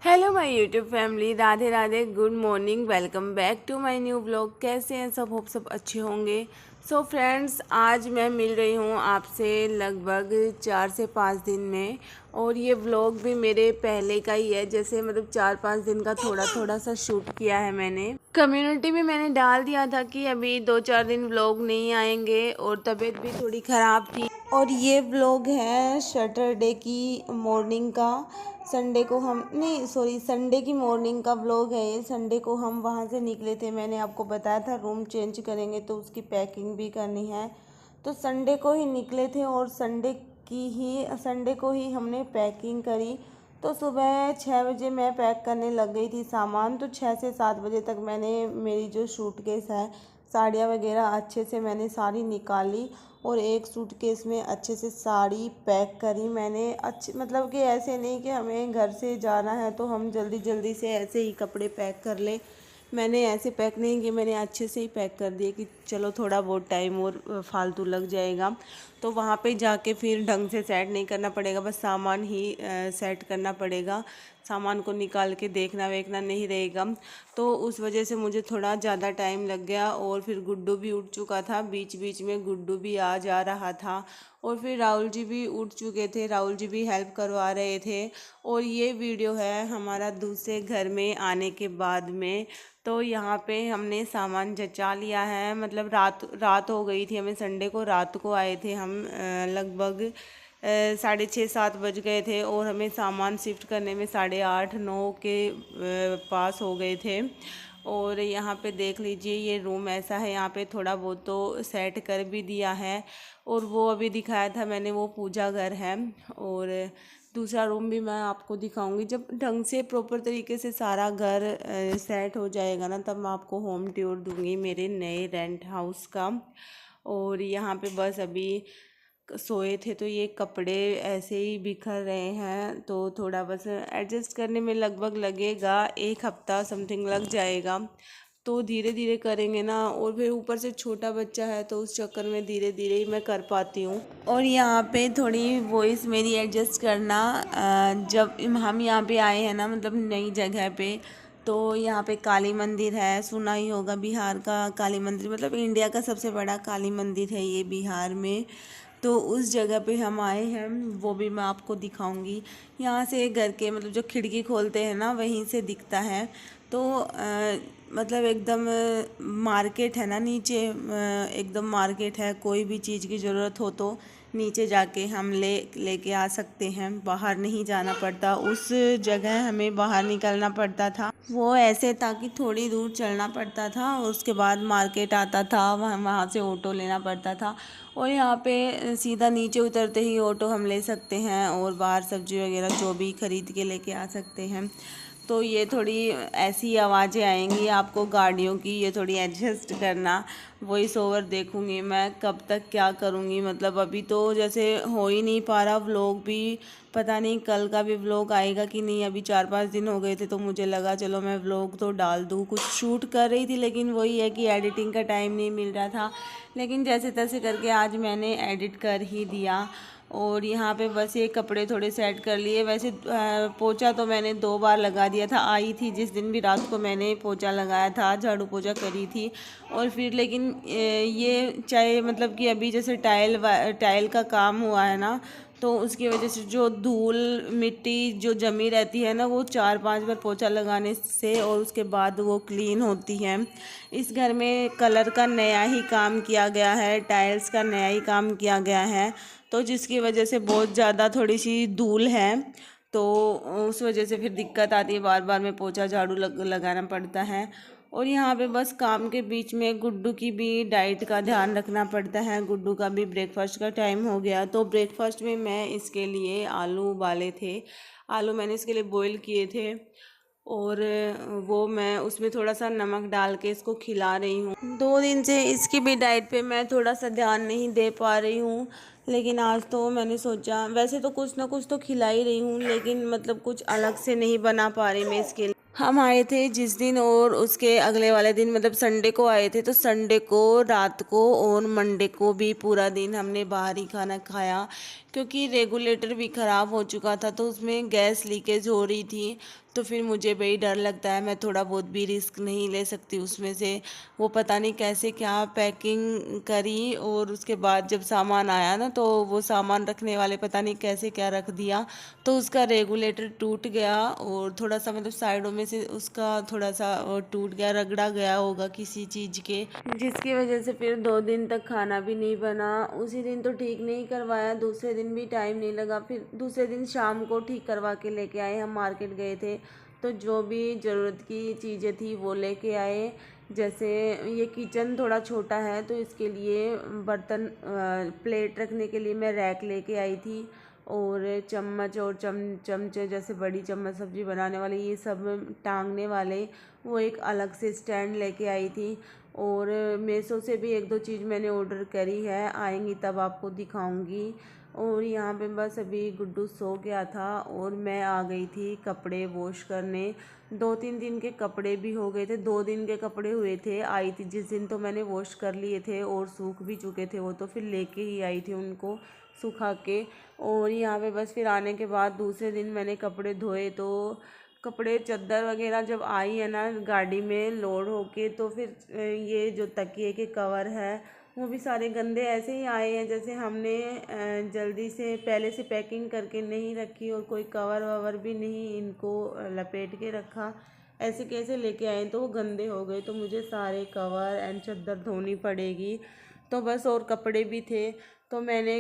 Hello my YouTube family, Radhe Radhe, good morning, welcome back to my new blog. कैसे हैं सब? Hope सब अच्छे होंगे। सो फ्रेंड्स, आज मैं मिल रही हूँ आपसे लगभग 4 से 5 दिन में, और ये व्लॉग भी मेरे पहले का ही है। जैसे मतलब 4-5 दिन का थोड़ा थोड़ा सा शूट किया है मैंने। कम्युनिटी में मैंने डाल दिया था कि अभी 2-4 दिन व्लॉग नहीं आएंगे, और तबीयत भी थोड़ी ख़राब थी। और ये व्लॉग है सैटरडे की मॉर्निंग का। संडे को हम नहीं, सॉरी, संडे की मॉर्निंग का व्लॉग है ये। संडे को हम वहाँ से निकले थे, मैंने आपको बताया था रूम चेंज करेंगे तो उसकी पैकिंग भी करनी है। तो संडे को ही निकले थे, और संडे को ही हमने पैकिंग करी। तो सुबह 6 बजे मैं पैक करने लग गई थी सामान। तो 6 से 7 बजे तक मैंने मेरी जो सूटकेस है, साड़ियाँ वगैरह अच्छे से मैंने सारी निकाली, और एक सूटकेस में अच्छे से साड़ी पैक करी मैंने। अच्छे मतलब कि ऐसे नहीं कि हमें घर से जाना है तो हम जल्दी जल्दी से ऐसे ही कपड़े पैक कर लें। मैंने ऐसे पैक नहीं किए, मैंने अच्छे से ही पैक कर दिए कि चलो थोड़ा बहुत टाइम और फालतू लग जाएगा, तो वहाँ पे जाके फिर ढंग से सेट नहीं करना पड़ेगा, बस सामान ही सेट करना पड़ेगा। सामान को निकाल के देखना वेखना नहीं रहेगा। तो उस वजह से मुझे थोड़ा ज़्यादा टाइम लग गया, और फिर गुड्डू भी उठ चुका था, बीच बीच में गुड्डू भी आ जा रहा था, और फिर राहुल जी भी उठ चुके थे, राहुल जी भी हेल्प करवा रहे थे। और ये वीडियो है हमारा दूसरे घर में आने के बाद में। तो यहाँ पे हमने सामान जचा लिया है, मतलब रात रात हो गई थी हमें। संडे को रात को आए थे हम, लगभग 6:30-7 बज गए थे, और हमें सामान शिफ्ट करने में 8:30-9 के पास हो गए थे। और यहाँ पे देख लीजिए, ये रूम ऐसा है। यहाँ पे थोड़ा बहुत तो सेट कर भी दिया है, और वो अभी दिखाया था मैंने, वो पूजा घर है। और दूसरा रूम भी मैं आपको दिखाऊंगी जब ढंग से प्रॉपर तरीके से सारा घर सेट हो जाएगा ना, तब मैं आपको होम टूर दूंगी मेरे नए रेंट हाउस का। और यहाँ पे बस अभी सोए थे तो ये कपड़े ऐसे ही बिखर रहे हैं, तो थोड़ा बस एडजस्ट करने में लगभग लगेगा 1 हफ्ता समथिंग लग जाएगा। तो धीरे धीरे करेंगे ना, और फिर ऊपर से छोटा बच्चा है तो उस चक्कर में धीरे धीरे ही मैं कर पाती हूँ। और यहाँ पे थोड़ी वॉइस मेरी एडजस्ट करना, जब हम यहाँ पे आए हैं ना, मतलब नई जगह पे, तो यहाँ पे काली मंदिर है, सुना ही होगा, बिहार का काली मंदिर, मतलब इंडिया का सबसे बड़ा काली मंदिर है ये बिहार में। तो उस जगह पे हम आए हैं, वो भी मैं आपको दिखाऊंगी। यहाँ से घर के मतलब जो खिड़की खोलते हैं ना, वहीं से दिखता है। तो मतलब एकदम मार्केट है ना नीचे, एकदम मार्केट है। कोई भी चीज़ की ज़रूरत हो तो नीचे जाके हम लेके आ सकते हैं, बाहर नहीं जाना पड़ता। उस जगह हमें बाहर निकलना पड़ता था, वो ऐसे था कि थोड़ी दूर चलना पड़ता था, उसके बाद मार्केट आता था, वहाँ से ऑटो लेना पड़ता था। और यहाँ पे सीधा नीचे उतरते ही ऑटो हम ले सकते हैं, और बाहर सब्जी वगैरह जो भी खरीद के लेके आ सकते हैं। तो ये थोड़ी ऐसी आवाज़ें आएंगी आपको गाड़ियों की, ये थोड़ी एडजस्ट करना। वॉइस ओवर देखूंगी मैं कब तक क्या करूँगी, मतलब अभी तो जैसे हो ही नहीं पा रहा व्लॉग भी। पता नहीं कल का भी व्लॉग आएगा कि नहीं। अभी 4-5 दिन हो गए थे तो मुझे लगा चलो मैं व्लॉग तो डाल दूँ। कुछ शूट कर रही थी, लेकिन वही है कि एडिटिंग का टाइम नहीं मिल रहा था। लेकिन जैसे तैसे करके आज मैंने एडिट कर ही दिया। और यहाँ पे बस ये कपड़े थोड़े सेट कर लिए। वैसे पोछा तो मैंने 2 बार लगा दिया था, आई थी जिस दिन भी रात को मैंने पोछा लगाया था, झाड़ू पोछा करी थी। और फिर लेकिन ये चाहे मतलब कि अभी जैसे टाइल का काम हुआ है ना, तो उसकी वजह से जो धूल मिट्टी जो जमी रहती है ना, वो 4-5 बार पोछा लगाने से और उसके बाद वो क्लीन होती है। इस घर में कलर का नया ही काम किया गया है, टाइल्स का नया ही काम किया गया है, तो जिसकी वजह से बहुत ज़्यादा थोड़ी सी धूल है। तो उस वजह से फिर दिक्कत आती है, बार बार में पोछा झाड़ू लगाना पड़ता है। और यहाँ पे बस काम के बीच में गुड्डू की भी डाइट का ध्यान रखना पड़ता है। गुड्डू का भी ब्रेकफास्ट का टाइम हो गया, तो ब्रेकफास्ट में मैं इसके लिए आलू उबाले थे। आलू मैंने इसके लिए बॉईल किए थे, और वो मैं उसमें थोड़ा सा नमक डाल के इसको खिला रही हूँ। 2 दिन से इसकी भी डाइट पे मैं थोड़ा सा ध्यान नहीं दे पा रही हूँ, लेकिन आज तो मैंने सोचा, वैसे तो कुछ ना कुछ तो खिला ही रही हूँ, लेकिन मतलब कुछ अलग से नहीं बना पा रही मैं इसके लिए। हम आए थे जिस दिन और उसके अगले वाले दिन, मतलब संडे को आए थे, तो संडे को रात को और मंडे को भी पूरा दिन हमने बाहर ही खाना खाया, क्योंकि रेगुलेटर भी ख़राब हो चुका था, तो उसमें गैस लीकेज हो रही थी। तो फिर मुझे भाई डर लगता है, मैं थोड़ा बहुत भी रिस्क नहीं ले सकती उसमें से। वो पता नहीं कैसे क्या पैकिंग करी, और उसके बाद जब सामान आया ना, तो वो सामान रखने वाले पता नहीं कैसे क्या रख दिया, तो उसका रेगुलेटर टूट गया, और थोड़ा सा मतलब साइडों में से उसका थोड़ा सा टूट गया, रगड़ा गया होगा किसी चीज़ के, जिसकी वजह से फिर 2 दिन तक खाना भी नहीं बना। उसी दिन तो ठीक नहीं करवाया, दूसरे दिन भी टाइम नहीं लगा, फिर दूसरे दिन शाम को ठीक करवा के लेके आए। हम मार्केट गए थे, तो जो भी ज़रूरत की चीज़ें थी वो लेके आए। जैसे ये किचन थोड़ा छोटा है, तो इसके लिए बर्तन प्लेट रखने के लिए मैं रैक लेके आई थी, और चम्मच और चमचे, जैसे बड़ी चम्मच सब्ज़ी बनाने वाले, ये सब टांगने वाले वो एक अलग से स्टैंड लेके आई थी। और मीशो से भी 1-2 चीज़ मैंने ऑर्डर करी है, आएंगी तब आपको दिखाऊंगी। और यहाँ पे बस अभी गुड्डू सो गया था, और मैं आ गई थी कपड़े वॉश करने। 2-3 दिन के कपड़े भी हो गए थे, 2 दिन के कपड़े हुए थे। आई थी जिस दिन तो मैंने वॉश कर लिए थे, और सूख भी चुके थे वो, तो फिर लेके ही आई थी उनको सुखा के। और यहाँ पे बस फिर आने के बाद दूसरे दिन मैंने कपड़े धोए, तो कपड़े चादर वगैरह जब आई है ना गाड़ी में लोड होके, तो फिर ये जो तकिए के कवर है वो भी सारे गंदे ऐसे ही आए हैं, जैसे हमने जल्दी से पहले से पैकिंग करके नहीं रखी, और कोई कवर ववर भी नहीं इनको लपेट के रखा। ऐसे कैसे लेके आए, तो वो गंदे हो गए, तो मुझे सारे कवर एंड चादर धोनी पड़ेगी। तो बस और कपड़े भी थे, तो मैंने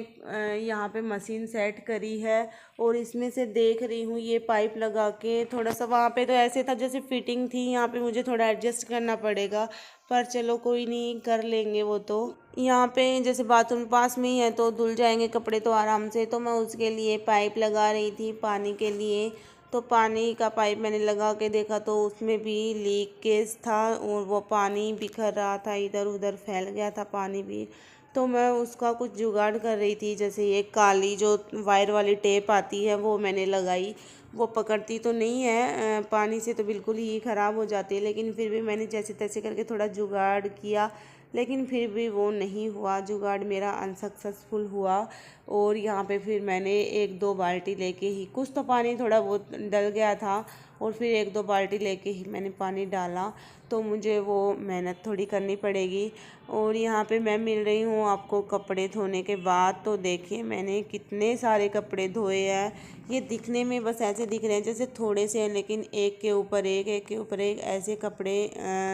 यहाँ पे मशीन सेट करी है, और इसमें से देख रही हूँ ये पाइप लगा के थोड़ा सा, वहाँ पे तो ऐसे था जैसे फिटिंग थी, यहाँ पे मुझे थोड़ा एडजस्ट करना पड़ेगा, पर चलो कोई नहीं, कर लेंगे वो तो। यहाँ पे जैसे बाथरूम पास में ही है, तो धुल जाएंगे कपड़े तो आराम से। तो मैं उसके लिए पाइप लगा रही थी पानी के लिए, तो पानी का पाइप मैंने लगा के देखा, तो उसमें भी लीकेज था, और वो पानी बिखर रहा था, इधर उधर फैल गया था पानी भी। तो मैं उसका कुछ जुगाड़ कर रही थी, जैसे ये काली जो वायर वाली टेप आती है वो मैंने लगाई। वो पकड़ती तो नहीं है, पानी से तो बिल्कुल ही ख़राब हो जाती है, लेकिन फिर भी मैंने जैसे तैसे करके थोड़ा जुगाड़ किया, लेकिन फिर भी वो नहीं हुआ, जुगाड़ मेरा अनसक्सेसफुल हुआ। और यहाँ पे फिर मैंने 1-2 बाल्टी लेके ही, कुछ तो पानी थोड़ा बहुत डल गया था, और फिर 1-2 बाल्टी लेके ही मैंने पानी डाला, तो मुझे वो मेहनत थोड़ी करनी पड़ेगी। और यहाँ पे मैं मिल रही हूँ आपको कपड़े धोने के बाद। तो देखिए मैंने कितने सारे कपड़े धोए हैं। ये दिखने में बस ऐसे दिख रहे हैं जैसे थोड़े से हैं, लेकिन एक के ऊपर एक, एक के ऊपर एक ऐसे कपड़े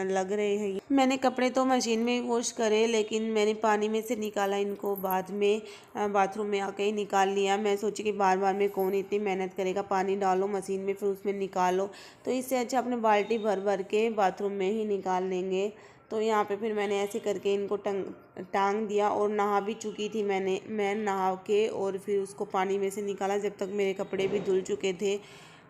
लग रहे हैं। मैंने कपड़े तो मशीन में वॉश करे, लेकिन मैंने पानी में से निकाला इनको बाद में, बाथरूम में आके ही निकाल लिया। मैं सोची कि बार बार में कौन इतनी मेहनत करेगा, पानी डालो मशीन में फिर उसमें निकालो, तो इससे अच्छा अपने बाल्टी भर भर के बाथरूम में ही निकाल लेंगे। तो यहाँ पे फिर मैंने ऐसे करके इनको टांग दिया, और नहा भी चुकी थी मैं नहा के, और फिर उसको पानी में से निकाला जब तक मेरे कपड़े भी धुल चुके थे।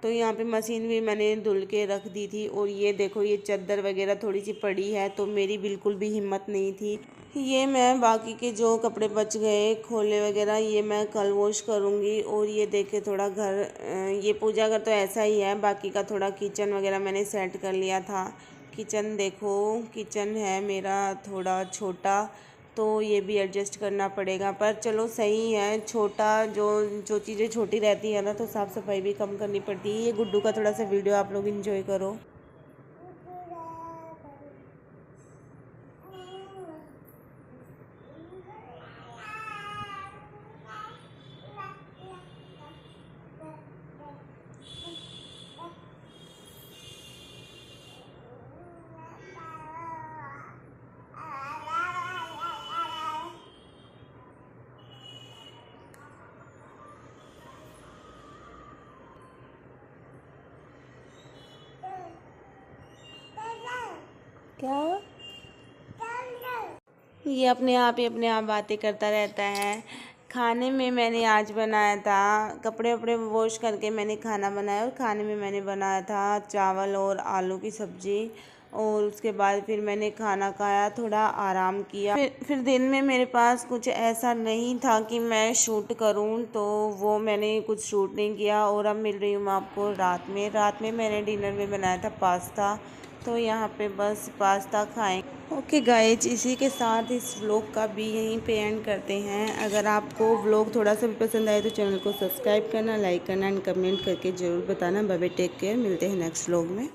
तो यहाँ पे मशीन भी मैंने धुल के रख दी थी। और ये देखो ये चादर वगैरह थोड़ी सी पड़ी है, तो मेरी बिल्कुल भी हिम्मत नहीं थी। ये मैं बाकी के जो कपड़े बच गए खोले वगैरह, ये मैं कल वॉश करूँगी। और ये देखे थोड़ा घर, ये पूजा घर तो ऐसा ही है, बाकी का थोड़ा किचन वगैरह मैंने सेट कर लिया था। किचन देखो, किचन है मेरा थोड़ा छोटा, तो ये भी एडजस्ट करना पड़ेगा, पर चलो सही है। छोटा जो चीज़ें छोटी रहती है ना, तो साफ़ सफाई भी कम करनी पड़ती है। ये गुड्डू का थोड़ा सा वीडियो आप लोग एंजॉय करो। क्या ये अपने आप बातें करता रहता है। खाने में मैंने आज बनाया था, कपड़े वपड़े वॉश करके मैंने खाना बनाया, और खाने में मैंने बनाया था चावल और आलू की सब्ज़ी। और उसके बाद फिर मैंने खाना खाया, थोड़ा आराम किया। फिर दिन में मेरे पास कुछ ऐसा नहीं था कि मैं शूट करूं, तो वो मैंने कुछ शूट नहीं किया। और अब मिल रही हूँ मैं आपको रात में मैंने डिनर में बनाया था पास्ता, तो यहाँ पे बस पास्ता खाएं। ओके गाइज, इसी के साथ इस व्लॉग का भी यहीं पे एंड करते हैं। अगर आपको व्लॉग थोड़ा सा भी पसंद आए तो चैनल को सब्सक्राइब करना, लाइक करना एंड कमेंट करके ज़रूर बताना। बाय बाय, टेक केयर, मिलते हैं नेक्स्ट व्लॉग में।